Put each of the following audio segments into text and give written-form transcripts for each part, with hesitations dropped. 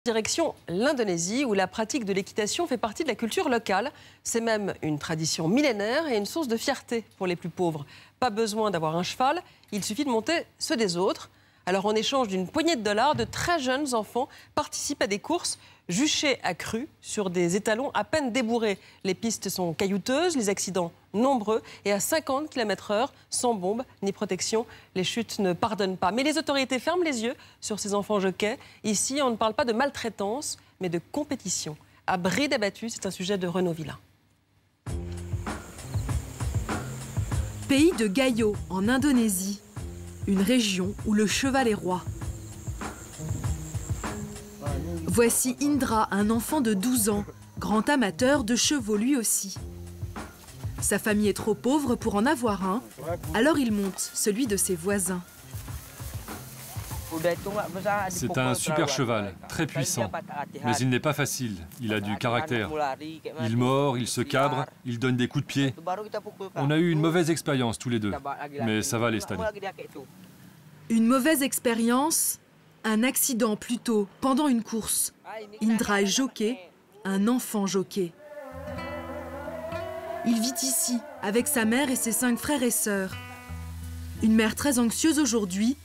Direction l'Indonésie, où la pratique de l'équitation fait partie de la culture locale. C'est même une tradition millénaire et une source de fierté pour les plus pauvres. Pas besoin d'avoir un cheval, il suffit de monter ceux des autres. Alors, en échange d'une poignée de dollars, de très jeunes enfants participent à des courses juchées à cru sur des étalons à peine débourrés. Les pistes sont caillouteuses, les accidents nombreux et à 50 km/h, sans bombe ni protection, les chutes ne pardonnent pas. Mais les autorités ferment les yeux sur ces enfants jockeys. Ici, on ne parle pas de maltraitance, mais de compétition. À bride abattue, c'est un sujet de Renaud Villain. Pays de Gayo, en Indonésie. Une région où le cheval est roi. Voici Indra, un enfant de 12 ans, grand amateur de chevaux lui aussi. Sa famille est trop pauvre pour en avoir un, alors il monte celui de ses voisins. C'est un super cheval, très puissant, mais il n'est pas facile, il a du caractère. Il mord, il se cabre, il donne des coups de pied. On a eu une mauvaise expérience tous les deux, mais ça va aller cette année. Une mauvaise expérience, un accident plutôt pendant une course. Indra est jockey, un enfant jockey. Il vit ici avec sa mère et ses 5 frères et sœurs. Une mère très anxieuse aujourd'hui.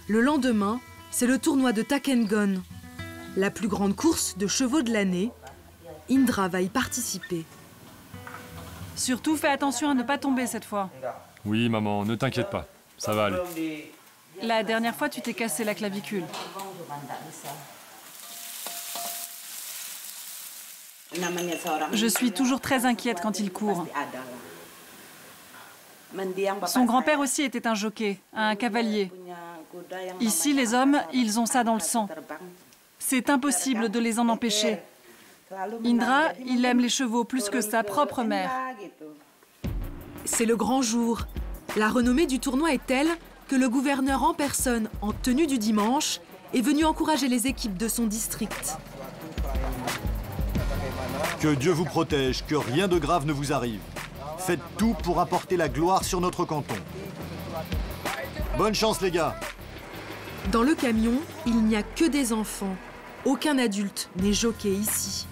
Le lendemain, c'est le tournoi de Takengon, la plus grande course de chevaux de l'année. Indra va y participer. Surtout, fais attention à ne pas tomber cette fois. Oui, maman, ne t'inquiète pas, ça va aller. La dernière fois, tu t'es cassé la clavicule. Je suis toujours très inquiète quand il court. Son grand-père aussi était un jockey, un cavalier. Ici, les hommes, ils ont ça dans le sang. C'est impossible de les en empêcher. Indra, il aime les chevaux plus que sa propre mère. C'est le grand jour. La renommée du tournoi est telle que le gouverneur en personne, en tenue du dimanche, est venu encourager les équipes de son district. Que Dieu vous protège, que rien de grave ne vous arrive. Faites tout pour apporter la gloire sur notre canton. Bonne chance, les gars. Dans le camion, il n'y a que des enfants. Aucun adulte n'est jockey ici.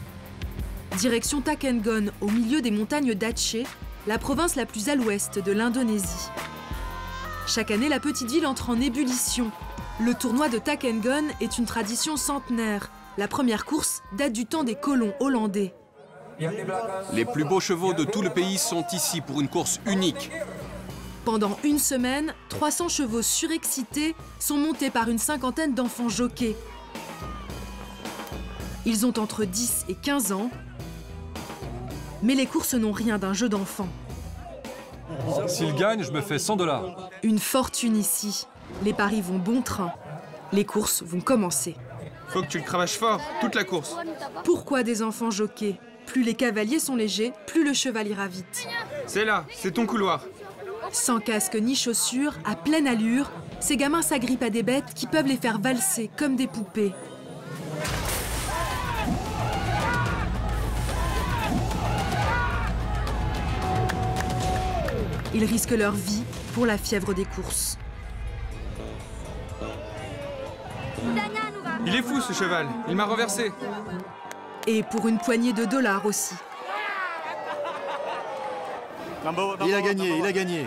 Direction Takengon, au milieu des montagnes d'Aceh, la province la plus à l'ouest de l'Indonésie. Chaque année, la petite ville entre en ébullition. Le tournoi de Takengon est une tradition centenaire. La première course date du temps des colons hollandais. Les plus beaux chevaux de tout le pays sont ici pour une course unique. Pendant une semaine, 300 chevaux surexcités sont montés par une cinquantaine d'enfants jockeys. Ils ont entre 10 et 15 ans, mais les courses n'ont rien d'un jeu d'enfant. S'il gagne, je me fais 100 $. Une fortune ici. Les paris vont bon train. Les courses vont commencer. Faut que tu le cravaches fort, toute la course. Pourquoi des enfants jockeys? Plus les cavaliers sont légers, plus le cheval ira vite. C'est là, c'est ton couloir. Sans casque ni chaussures, à pleine allure, ces gamins s'agrippent à des bêtes qui peuvent les faire valser comme des poupées. Ils risquent leur vie pour la fièvre des courses. Il est fou ce cheval, il m'a renversé. Et pour une poignée de dollars aussi. Il a gagné, il a gagné.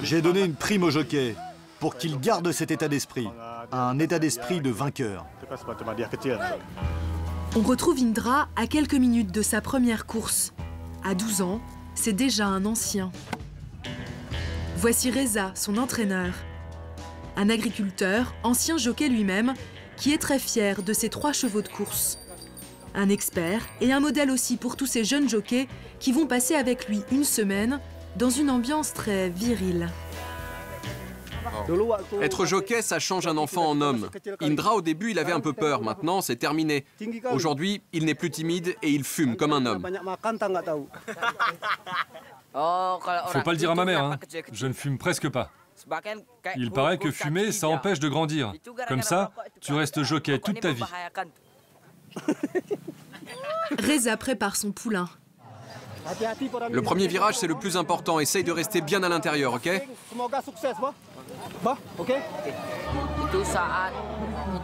J'ai donné une prime au jockey pour qu'il garde cet état d'esprit. Un état d'esprit de vainqueur. On retrouve Indra à quelques minutes de sa première course. À 12 ans, c'est déjà un ancien. Voici Reza, son entraîneur. Un agriculteur, ancien jockey lui-même, qui est très fier de ses 3 chevaux de course. Un expert et un modèle aussi pour tous ces jeunes jockeys qui vont passer avec lui une semaine dans une ambiance très virile. Être jockey, ça change un enfant en homme. Indra, au début, il avait un peu peur. Maintenant, c'est terminé. Aujourd'hui, il n'est plus timide et il fume comme un homme. Faut pas le dire à ma mère, hein. Je ne fume presque pas. Il paraît que fumer, ça empêche de grandir. Comme ça, tu restes jockey toute ta vie. Reza prépare son poulain. Le premier virage, c'est le plus important. Essaye de rester bien à l'intérieur, ok?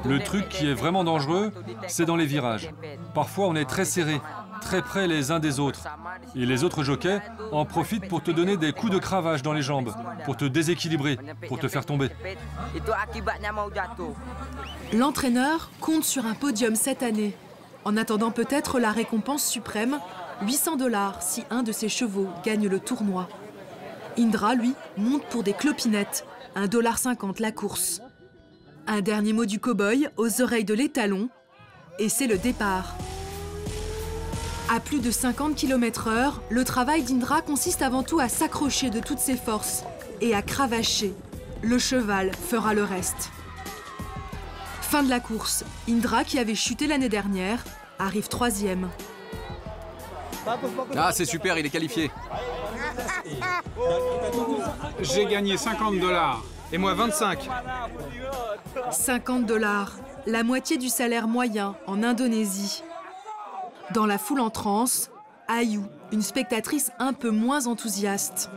Le truc qui est vraiment dangereux, c'est dans les virages. Parfois, on est très serrés, très près les uns des autres. Et les autres jockeys en profitent pour te donner des coups de cravache dans les jambes, pour te déséquilibrer, pour te faire tomber. L'entraîneur compte sur un podium cette année, en attendant peut-être la récompense suprême, 800 $ si un de ses chevaux gagne le tournoi. Indra, lui, monte pour des clopinettes, 1,50 $ la course. Un dernier mot du cow-boy aux oreilles de l'étalon, et c'est le départ. À plus de 50 km/h, le travail d'Indra consiste avant tout à s'accrocher de toutes ses forces et à cravacher. Le cheval fera le reste. Fin de la course. Indra, qui avait chuté l'année dernière, arrive 3e. Ah, c'est super, il est qualifié. J'ai gagné 50 $. Et moi 25. 50 $, la moitié du salaire moyen en Indonésie. Dans la foule en transe, Ayu, une spectatrice un peu moins enthousiaste.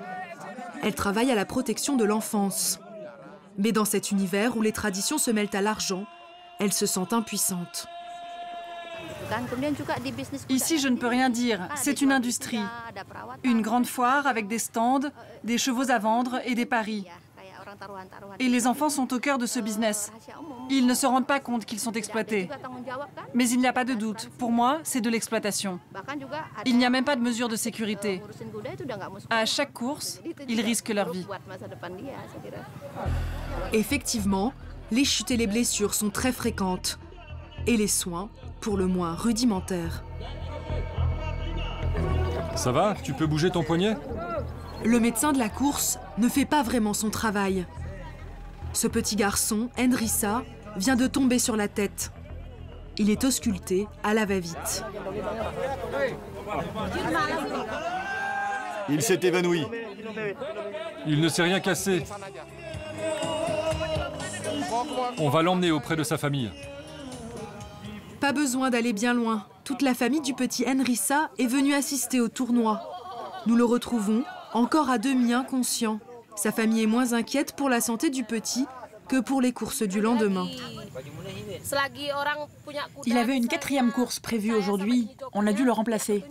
Elle travaille à la protection de l'enfance. Mais dans cet univers où les traditions se mêlent à l'argent, elle se sent impuissante. Ici, je ne peux rien dire. C'est une industrie. Une grande foire avec des stands, des chevaux à vendre et des paris. Et les enfants sont au cœur de ce business. Ils ne se rendent pas compte qu'ils sont exploités. Mais il n'y a pas de doute. Pour moi, c'est de l'exploitation. Il n'y a même pas de mesure de sécurité. À chaque course, ils risquent leur vie. Effectivement, les chutes et les blessures sont très fréquentes. Et les soins, pour le moins rudimentaires. Ça va? Tu peux bouger ton poignet? Le médecin de la course ne fait pas vraiment son travail. Ce petit garçon, Endrissa, vient de tomber sur la tête. Il est ausculté à la va-vite. Il s'est évanoui. Il ne s'est rien cassé. On va l'emmener auprès de sa famille. Pas besoin d'aller bien loin. Toute la famille du petit Endrissa est venue assister au tournoi. Nous le retrouvons encore à demi inconscient. Sa famille est moins inquiète pour la santé du petit que pour les courses du lendemain. Il avait une 4e course prévue aujourd'hui. On a dû le remplacer.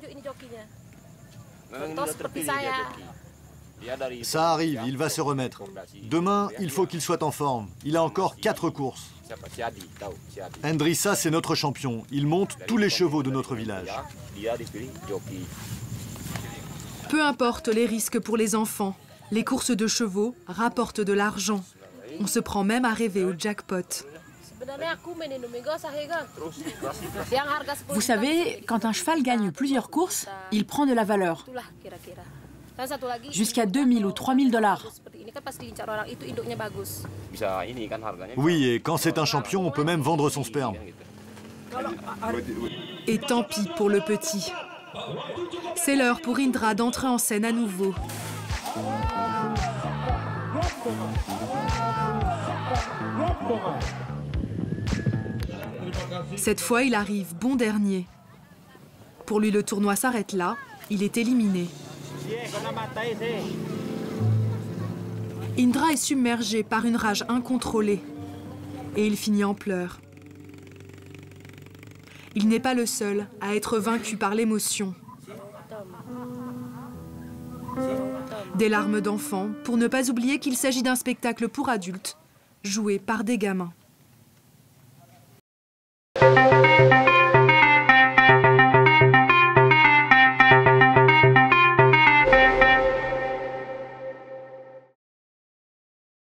Ça arrive, il va se remettre. Demain, il faut qu'il soit en forme. Il a encore 4 courses. Endrissa, c'est notre champion. Il monte tous les chevaux de notre village. Peu importe les risques pour les enfants, les courses de chevaux rapportent de l'argent. On se prend même à rêver au jackpot. Vous savez, quand un cheval gagne plusieurs courses, il prend de la valeur. Jusqu'à 2 000 ou 3 000 $. Oui, et quand c'est un champion, on peut même vendre son sperme. Et tant pis pour le petit. C'est l'heure pour Indra d'entrer en scène à nouveau. Cette fois, il arrive bon dernier. Pour lui, le tournoi s'arrête là. Il est éliminé. Indra est submergé par une rage incontrôlée. Et il finit en pleurs. Il n'est pas le seul à être vaincu par l'émotion. Des larmes d'enfant, pour ne pas oublier qu'il s'agit d'un spectacle pour adultes, joué par des gamins.